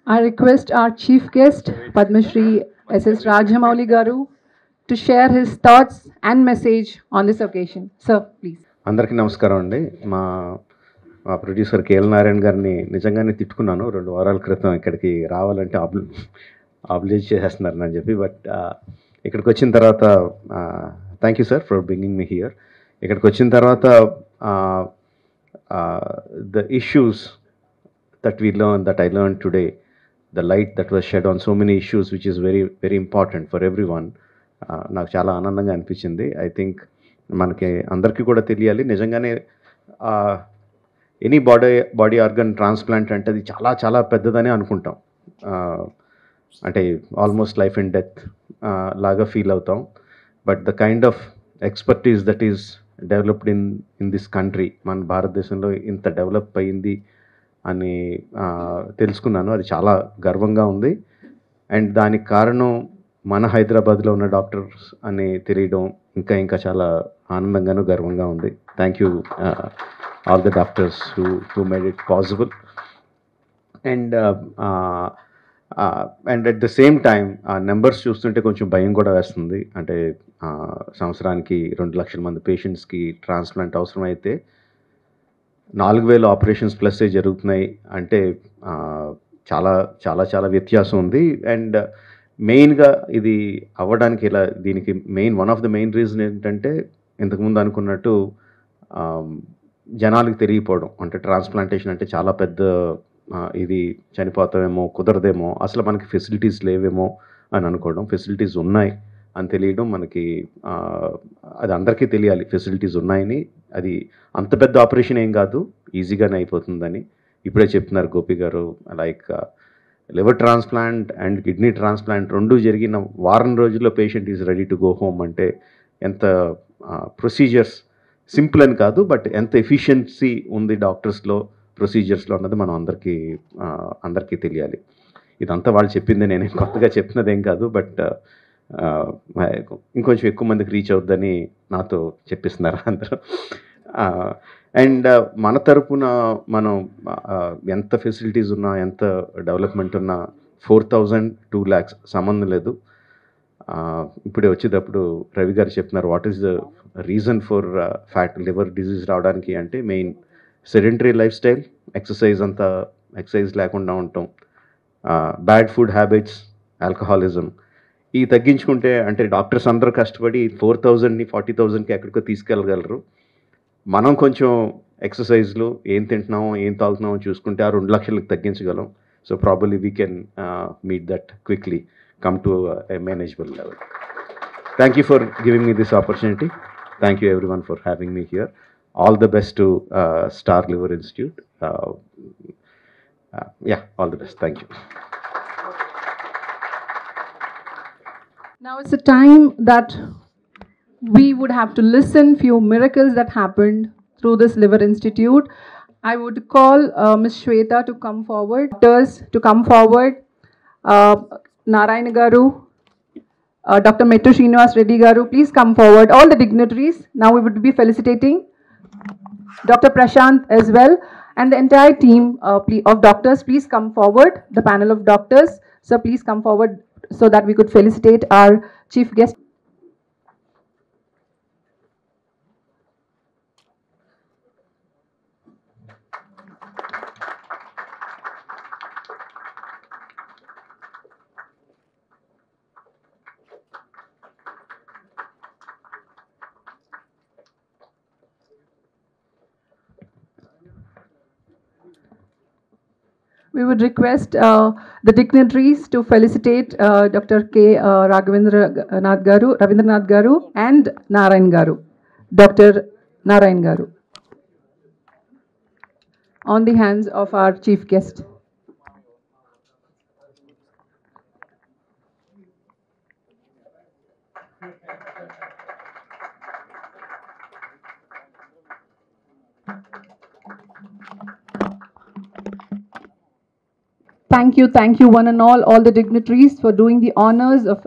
I request our chief guest, Padma Shri S.S. Rajamouli Garu, to share his thoughts and message on this occasion. Sir, please. అందరికీ నమస్కారం అండి. మా మా producer KL Narayana గారిని నిజంగానే తిట్టుకున్నాను 2 వారాల క్రితం ఇక్కడికి రావాలంటే ఆబ్లిజ్ చేసేస్తున్నారని చెప్పి. బట్ ఇక్కడికి వచ్చిన తర్వాత thank you sir for bringing me here. ఇక్కడికి వచ్చిన తర్వాత the issues that we learned, that I learned today, the light that was shed on so many issues, which is very, very important for everyone. నాకు చాలా ఆనందంగా అనిపించింది. I think మనకి అందరికీ కూడా తెలియాలి, నిజంగానే ఎనీ బాడీ ఆర్గన్ ట్రాన్స్ప్లాంట్ అంటే అది చాలా చాలా పెద్దదని అనుకుంటాం. అంటే ఆల్మోస్ట్ లైఫ్ అండ్ డెత్ లాగా ఫీల్ అవుతాం. But the kind of expertise that is developed in this country, మన భారతదేశంలో ఇంత డెవలప్ అయింది అని తెలుసుకున్నాను. అది చాలా గర్వంగా ఉంది. అండ్ దానికి కారణం మన హైదరాబాద్లో ఉన్న డాక్టర్స్ అని తెలియడం ఇంకా ఇంకా చాలా ఆనందంగాను గర్వంగా ఉంది. Thank you all the doctors who made it possible. And at the same time ఆ నెంబర్స్ చూస్తుంటే కొంచెం భయం కూడా వేస్తుంది. అంటే సంవత్సరానికి 2 లక్షల మంది పేషెంట్స్కి ట్రాన్స్ప్లాంట్ అవసరం అయితే 4,000 ఆపరేషన్స్ ప్లస్సే జరుగుతున్నాయి అంటే చాలా చాలా చాలా వ్యత్యాసం ఉంది. అండ్ మెయిన్గా ఇది అవ్వడానికి దీనికి one of the main reason ఏంటంటే, ఇంతకుముందు అనుకున్నట్టు జనాలకు తెలియకపోవడం. అంటే ట్రాన్స్ప్లాంటేషన్ అంటే చాలా పెద్ద ఇది, చనిపోతామేమో, కుదరదేమో, అసలు మనకి ఫెసిలిటీస్ లేవేమో అని అనుకోవడం. ఫెసిలిటీస్ ఉన్నాయి అని తెలియడం మనకి, అది అందరికీ తెలియాలి ఫెసిలిటీస్ ఉన్నాయని. అది అంత పెద్ద ఆపరేషన్ ఏం కాదు, ఈజీగానే అయిపోతుందని ఇప్పుడే చెప్తున్నారు గోపి గారు. Like liver transplant and kidney transplant 2 జరిగిన వారం రోజుల్లో patient is ready to go home అంటే ఎంత ప్రొసీజర్స్ సింపుల్ అని కాదు, బట్ ఎంత ఎఫిషియన్సీ ఉంది డాక్టర్స్లో, ప్రొసీజర్స్లో అన్నది మనం అందరికీ తెలియాలి. ఇదంతా వాళ్ళు చెప్పింది, నేను కొత్తగా చెప్తున్నదేం కాదు. బట్ ఇంకొంచెం ఎక్కువ మందికి రీచ్ అవుద్దని నాతో చెప్పిస్తున్నారు అందరూ. అండ్ మన తరపున మనం ఎంత ఫెసిలిటీస్ ఉన్నా, ఎంత డెవలప్మెంట్ ఉన్నా 4,000 2 lakhs సంబంధం లేదు. ఇప్పుడే వచ్చేటప్పుడు రవి గారు చెప్తున్నారు what is the reason for liver disease రావడానికి అంటే main sedentary life style, exercise లేకుండా ఉండటం, బ్యాడ్ ఫుడ్ హ్యాబిట్స్, ఆల్కహాలిజం. ఇవి తగ్గించుకుంటే అంటే డాక్టర్స్ అందరూ కష్టపడి 4,000ని 40,000కి ఎక్కడికో తీసుకెళ్ళగలరు. మనం కొంచెం ఎక్సర్సైజ్లు, ఏం తింటున్నామో ఏం తాగుతున్నామో చూసుకుంటే ఆ 2 లక్షలకు తగ్గించగలం. So probably we can meet that quickly, come to a manageable level. Thank you for giving me this opportunity. Thank you everyone for having me here. All the best to Star Liver Institute. Yeah, all the best. Thank you. Now it's a time that we would have to listen few miracles that happened through this Liver Institute. I would call Ms. Shweta to come forward, doctors to come forward, Narayan Garu, Dr. Mettu Srinivas Reddy Garu, please come forward. All the dignitaries, now we would be felicitating Dr. Prashant as well, and the entire team of doctors, please come forward. The panel of doctors, so please come forward so that we could felicitate our chief guest. We would request the dignitaries to felicitate Dr. K. Ravindranath Garu and Narayan Garu. Dr. Narayan Garu. On the hands of our chief guest. Thank you one and all the dignitaries for doing the honors of